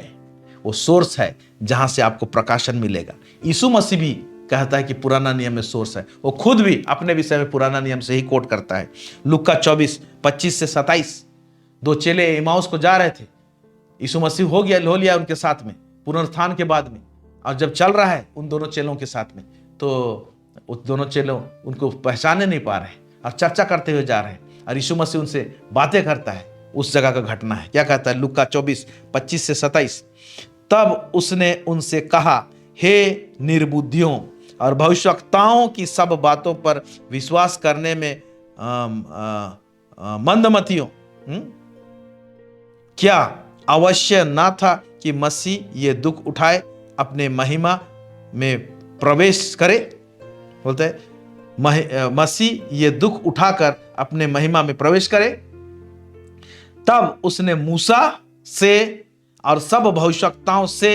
[SPEAKER 2] वो सोर्स है जहां से आपको प्रकाशन मिलेगा। यीशु मसीह भी कहता है कि पुराना नियम में सोर्स है। वो खुद भी अपने विषय में पुराना नियम से ही कोट करता है। लूका 24:25 से 27। दो चेले इमाउस को जा रहे थे। यीशु मसीह हो लिया उनके साथ में पुनरुत्थान के बाद में, और जब चल रहा है उन दोनों चेलों के साथ में, तो उस दोनों चेलों उनको पहचाने नहीं पा रहे और चर्चा करते हुए जा रहे हैं, और यीशु मसीह उनसे बातें करता है। उस जगह का घटना है। क्या कहता है? लूका 24:25 से 27। तब उसने उनसे कहा, हे निर्बुद्धियों और भविष्यवक्ताओं की सब बातों पर विश्वास करने में मंदमतियों, क्या अवश्य ना था कि मसीह ये दुख उठाए अपने महिमा में प्रवेश करे? बोलते हैं मसीह ये दुख उठाकर अपने महिमा में प्रवेश करे। तब उसने मूसा से और सब भविष्यवक्ताओं से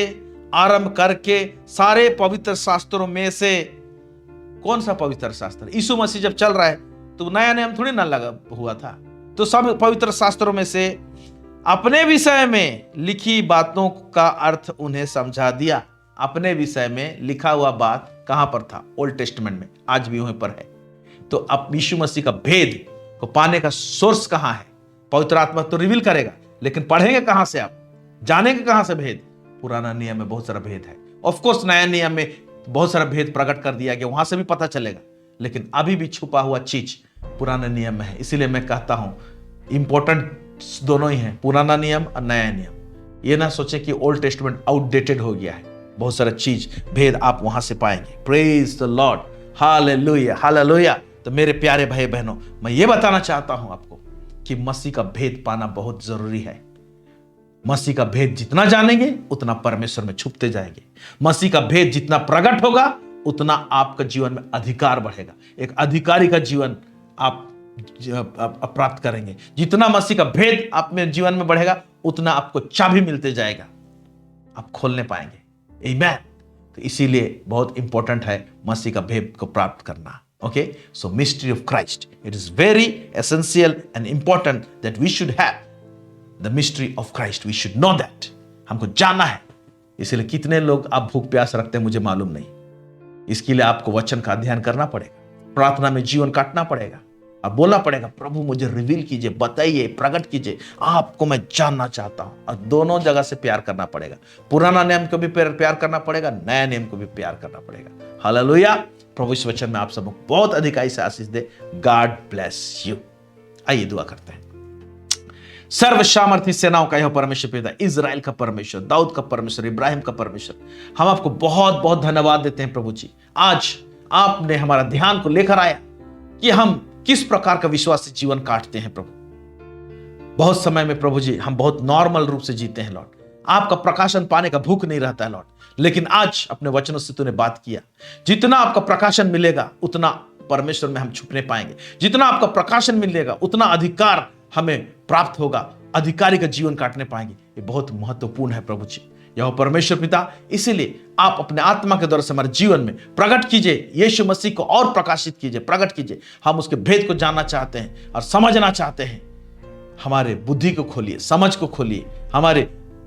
[SPEAKER 2] आरंभ करके सारे पवित्र शास्त्रों में से, कौन सा पवित्र शास्त्र? यीशु मसीह जब चल रहा है तो नया नियम थोड़ी ना लगा हुआ था, तो सब पवित्र शास्त्रों में से अपने विषय में लिखी बातों का अर्थ उन्हें समझा दिया। अपने विषय में लिखा हुआ बात कहां पर था? ओल्ड टेस्टमेंट में। आज भी वहीं पर है। तो अब यीशु मसीह का भेद को पाने का सोर्स कहां है? पवित्र आत्मा तो रिवील करेगा, लेकिन पढ़ेंगे कहां से? आप जानेंगे कहां से भेद? पुराना नियम में बहुत सारा भेद है। ऑफ कोर्स नया नियम में बहुत सारा भेद प्रकट कर दिया गया, वहां से भी पता चलेगा, लेकिन अभी भी छुपा हुआ चीज पुराने नियम में है। इसीलिए मैं कहता हूं इंपॉर्टेंट दोनों ही है, पुराना नियम और नया नियम। ये ना सोचे कि ओल्ड टेस्टमेंट आउटडेटेड हो गया है। बहुत सारा चीज भेद आप वहां से पाएंगे। Praise the Lord. Hallelujah, hallelujah. तो मेरे प्यारे भाई बहनों, मैं ये बताना चाहता हूं आपको कि मसीह का भेद पाना बहुत जरूरी है। मसीह का भेद जितना जानेंगे उतना परमेश्वर में छुपते जाएंगे। मसीह का भेद जितना प्रकट होगा उतना आपका जीवन में अधिकार बढ़ेगा। एक अधिकारी का जीवन आप प्राप्त करेंगे। जितना मसीह का भेद आप में जीवन में बढ़ेगा उतना आपको चाबी मिलते जाएगा, आप खोलने पाएंगे। आमीन। तो इसीलिए बहुत इंपॉर्टेंट है मसीह का भेद को प्राप्त करना। Okay, so mystery of Christ, it is very essential and important that we should have the mystery of Christ. We should know that. हमको जानना है। इसलिए कितने लोग आप भूख प्यास रखते हैं मुझे मालूम नहीं। इसके लिए आपको वचन का अध्ययन करना पड़ेगा, प्रार्थना में जीवन काटना पड़ेगा, अब बोलना पड़ेगा, प्रभु मुझे रिवील कीजिए, बताइए, प्रकट कीजिए, आपको मैं जानना चाहता हूं। और दोनों जगह से प्यार करना पड़ेगा। पुराना नियम को भी प्यार करना पड़ेगा, नया नियम को भी प्यार करना पड़ेगा। हालेलुया। प्रभु इस वचन में आप सबको बहुत अधिकाई से आशीष दे। God bless you. आइए दुआ करते हैं। सर्व सामर्थी सेनाओं का यह परमेश्वर पिता, इजराइल का परमेश्वर, दाऊद का परमेश्वर, इब्राहिम का परमेश्वर, हम आपको बहुत बहुत धन्यवाद देते हैं प्रभु जी। आज आपने हमारा ध्यान को लेकर आया कि हम किस प्रकार का विश्वासी जीवन काटते हैं प्रभु। बहुत समय में प्रभु जी हम बहुत नॉर्मल रूप से जीते हैं लॉर्ड। आपका प्रकाशन पाने का भूख नहीं रहता है लॉर्ड, लेकिन आज अपने वचनों से तूने बात किया। जितना आपका प्रकाशन मिलेगा उतना परमेश्वर में हम छुपने पाएंगे। जितना आपका प्रकाशन मिलेगा उतना अधिकार हमें प्राप्त होगा, अधिकारी का जीवन काटने पाएंगे। ये बहुत महत्वपूर्ण है प्रभु जी। यह परमेश्वर पिता, इसीलिए आप अपने आत्मा के द्वारा से हमारे जीवन में प्रकट कीजिए, यीशु मसीह को और प्रकाशित कीजिए, प्रकट कीजिए। हम उसके भेद को जानना चाहते हैं और समझना चाहते हैं। हमारे बुद्धि को खोलिए, समझ को खोलिए, हमारे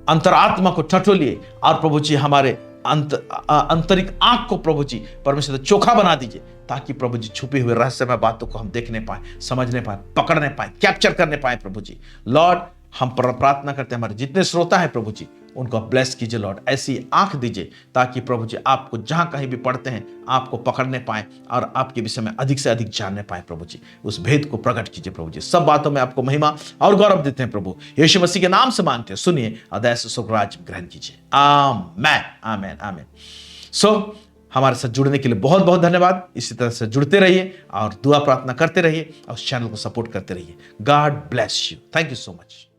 [SPEAKER 2] अंतरात्मा को टटोलिए, और प्रभु जी हमारे आंतरिक आंख को प्रभु जी परमेश्वर चोखा बना दीजिए, ताकि प्रभु जी छुपी हुई रहस्यमय बातों को हम देखने पाए, समझने पाए, पकड़ने पाए, कैप्चर करने पाए प्रभु जी। लॉर्ड, हम प्रार्थना करते हैं हमारे जितने श्रोता हैं प्रभु जी उनको ब्लेस कीजिए लॉर्ड। ऐसी आंख दीजिए ताकि प्रभु जी आपको जहां कहीं भी पढ़ते हैं आपको पकड़ने पाए और आपके विषय में अधिक से अधिक जानने पाए प्रभु जी। उस भेद को प्रकट कीजिए प्रभु जी। सब बातों में आपको महिमा और गौरव देते हैं प्रभु, यीशु मसीह के नाम से मांगते हैं, सुनिए, अदय से सुखराज ग्रहण कीजिए। आमेन, आमेन, आमेन। सो हमारे साथ जुड़ने के लिए बहुत बहुत धन्यवाद। इसी तरह से जुड़ते रहिए और दुआ प्रार्थना करते रहिए और उस चैनल को सपोर्ट करते रहिए। God bless you. Thank you so much.